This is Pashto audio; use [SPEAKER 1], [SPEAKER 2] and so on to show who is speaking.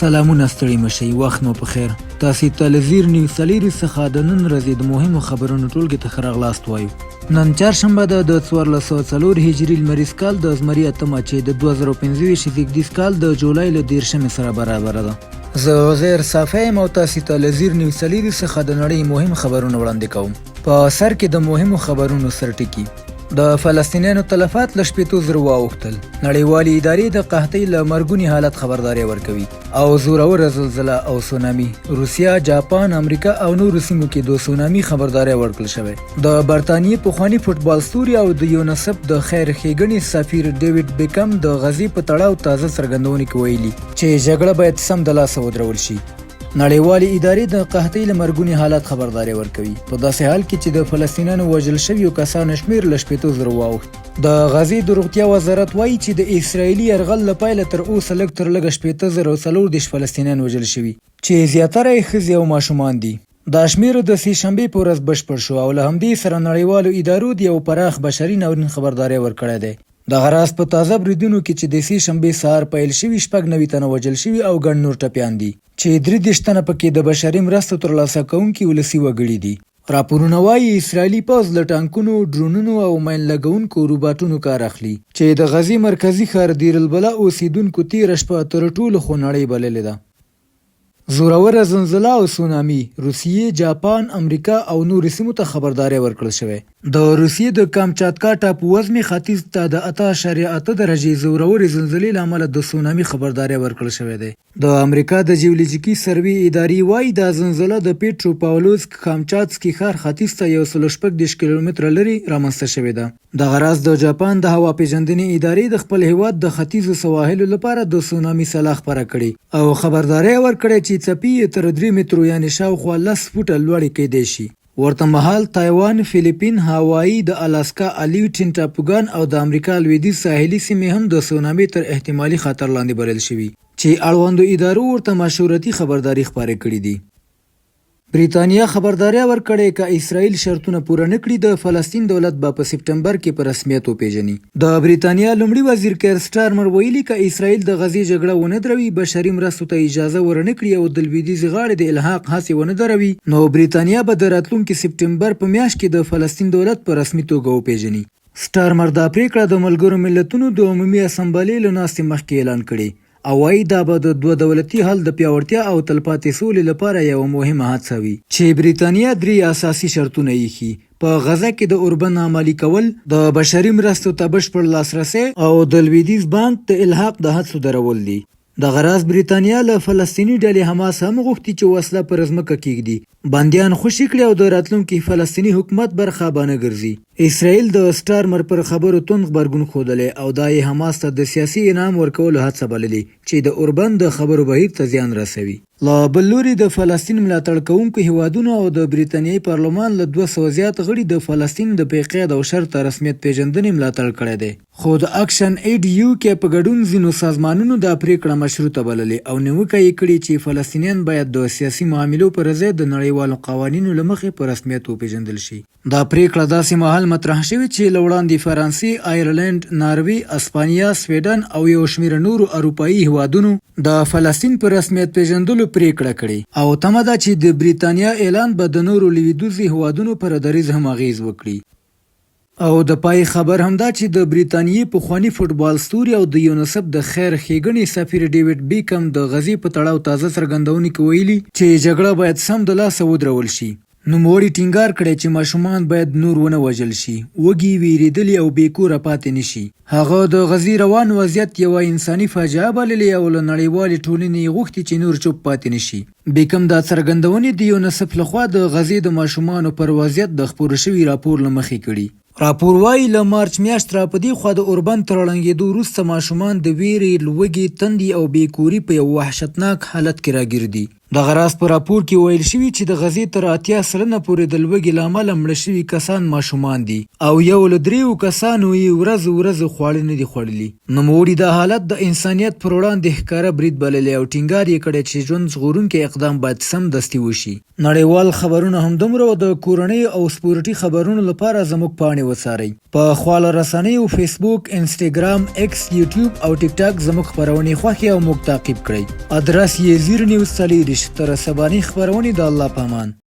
[SPEAKER 1] سلامونه ستړي مشئ، وخت مو په خیر. تاسې ته له زیر نیوز څلېرویشت څخه د نن ورځې د مهمو خبرونو ټولګې ته ښه راغلاست وایو. نن چهارشنبه ده د 1404 هجري لمریز کال د زمري 8 چې د 2025 زیږدیز کال د جولای له 13 سره برابره ده. زه عزیر صافی یم او تاسې ته له زیر نیوز څلېرویشت څخه د نړۍ مهم خبرونه وړاندې کوم. په سر کې د مهمو خبرونو سرټکي. د فلسطینیانو تلفات له 8,000 واوښتل. نړیوالې ادارې د قحطۍ له مرګوني حالت خبرداری ورکوي. او زوروره زلزله او سونامي. روسیا، جاپان، امریکا او نورو سیمو کې د سونامي خبرداری ورکړل شوی. د برتانیې پخواني فوټبال ستوري او د یونیسف د خیر ښېګڼې سفیر ډیوډ بیکم د غزې په تړاو تازه څرګندونې کې ویلي چې جګړه باید سم د لاسه ودرول شي. نړیوالې ادارې د قحطۍ له مرګوني حالت خبرداری ورکوي په داسې حال کې چې د فلسطینیانو وژل شویو کسانو شمېر له 8,000 واوښت. د غزې د روغتیا وزارت وایي چې د اسرائیلي یرغل له پیله تر اوسه لږ تر لږه 8,040 فلسطینیان وژل شوي چې زیاتره یې ښځې او ماشومان دي. دا شمېر د سې شنبې په ورځ بشپړ شو او له همدې سره نړیوالو ادارو د یو پراخ بشري ناورین خبرداری ورکړی دی. دغه راز په تازه بریدونو کې چې د سې شنبې سهار پیل شوي 90 تنه وژل شوي او ګڼ نور ټپیان دي چې 33 تنه پکې د بشري مرستو ترلاسه کوونکي ولسي وګړي دي. راپورونه وایي اسرائیلي پوځ له ټانکونو، ډرونونو او مین لګونکو روباټونو کار اخلي چې د غزې مرکزي ښار دیر البلا اوسیدونکو تېره شپه تر ټولو خونړۍ بللې ده. زوروره زلزله او سونامي. روسیې، جاپان، امریکا او نورو سیمو ته خبرداری ورکړل شوی. د روسیې د کامچاتکا ټاپو وزمې ختیځ ته د 8.8 درجې زورورې زلزلې له امله د سونامي خبرداری ورکړل شوی دی. د امریکا د جیولوجیکي سروې ادارې وایي دا زلزله د پیټرو پاولوسک کامچاتسکي ښار ختیځ ته 114 کیلومتره لرې رامنځته شوې ده. دغه راز د جاپان د هوا پیژندنې ادارې د خپل هیواد د ختیځو سواحلو لپاره د سونامي سلاح خپره کړې او خبرداری ورکړی چې څپې یې تر 3 مترو یعنې شاوخوا 10 فوټه لوړې کیدی شي. ورته مهال تایوان، فیلیپین، هاوایی، د الاسکا الیوټین ټاپوګان او د امریکا لویدیځ ساحلي سیمې هم د سونامي تر احتمالي خطر لاندې بلل شوي چې اړوندو ادارو ورته مشورتي خبرداری خپاره کړي دي. بریتانیا خبرداری ورکړې که اسرائیل شرطونه پوره نه کړي د فلسطین دولت به په سپټمبر کې په رسمیت وپیژني. د بریتانیا لومړي وزیر کیر سټارمر ویلي که اسرائیل د غزې جګړه ونه دروي، بشري مرستو ته اجازه ورنه کړي او د لویدیځې غاړې د الحاق هڅې ونه دروي، نو بریتانیا به د راتلونکي سپټمبر په میاشت کې د فلسطین دولت په رسمي توګه وپیژني. سټارمر دا پریکړه د ملګرو ملتونو د عمومي اسامبلې له ناستې مخکې اعلان کړي او وايي دا به د دوه دولتي حل د پیاوړتیا او تلپاتې سولې لپاره یوه مهمه هڅه وي چې بریتانیا 3 اساسي شرطونه ایښي: په غزه کې د اوربند عملي کول، د بشري مرستو ته بشپړ لاسرسی او د لویدیځ بانک د الحاق د هڅو درول دي. دغه راز بریتانیا له فلسطیني ډلې حماس هم غوښتي چې وسله پر ځمکه کیږدي، بندیان خوشي کړي او د راتلونکي فلسطیني حکومت برخه بانه ګرځي. اسرائیل د سټارمر پر خبرو توند غبرګون ښودلی او دا یې حماس ته د سیاسي انعام ورکولو هڅه بللې چې د اوربند د خبرو بهیر ته زیان رسوي. له بل لوري د فلسطین ملاتړ کوونکو هیوادونو او د بریتانیایي پارلمان له 200 زیات غړي د فلسطین د بېقید او شرطه رسمیت پیژندنې ملاتړ کړی دی، خو د اکشن ایډ یو کې په ګډون ځینو سازمانونو دا پریکړه مشروطه بللې او نیوکه یې کړې چې فلسطینیان باید د سیاسي معاملو پر ځای د نړیوالو قوانینو له مخې په رسمیت وپیژندل شي. دا پریکړه داسې مهال مطرح شوې چې له وړاندې فرانسې، آیرلینډ، ناروې، اسپانیا، سویډن او یو شمېر نورو اروپایي هیوادونو د فلسطین په رسمیت پیژندلو پریکړه کړې او تمه ده چې د بریتانیا اعلان به د نورو لویدیځو هیوادونو پر دریځ هم اغیز وکړي. او د پای خبر هم دا چې د بریتانیې پخواني فوټبال ستوري او د یونیسف د خیر ښېګڼې سفیر ډیوډ بیکم د غزې په تړاو تازه څرګندونې کې ویلي چې جګړه باید سم د لاسه ودرول شي. نوموړي ټینګار کړی چې ماشومان باید نور ونه وژل شي، وږي، ویرېدلي او بې کوره پاتې نه شي. هغه د غزې روان وضعیت یوه انساني فاجعه بللې او له نړیوالې ټولنې یې غوښتي چې نور چوپ پاتې نه شي. بیکم دا څرګندونې د یونیسف لخوا د غزې د ماشومانو پر وضعیت د خپور شوي راپور له مخې کړي. راپور وایي له مارچ میاشت را په دې خوا د اوربند تر ړنګېدو وروسته ماشومان د ویرې، لوږې، تندې او بېکوري په یو وحشتناک حالت کې راګرځي. دغه راز په راپور کې ویل شوي چې د غزې تر 80 سلنه پورې د لوږې له امله مړه شوي کسان ماشومان دي او 1 له 3 کسانو یې ورځ خواړه نه دي خوړلي. نوموړي دا حالت د انسانیت پر وړاندې ښکاره برید بللی او ټینګار یې کړی چې ژوند ژغورونکی اقدام باید سمدستي وشي. نړیوال خبرونه همدومره د کورنۍ او سپورټي خبرونو لپاره زموږ پاڼې وڅارئ. په خواله رسنیو فیسبوک، انسټاګرام، ایکس، یوټیوب او ټیک ټاک زموږ خبرونې خوښې او موږ تعقیب کړئ. ادرس یې زیر نیوز 40. تر سباني خبرونې د الله په امان.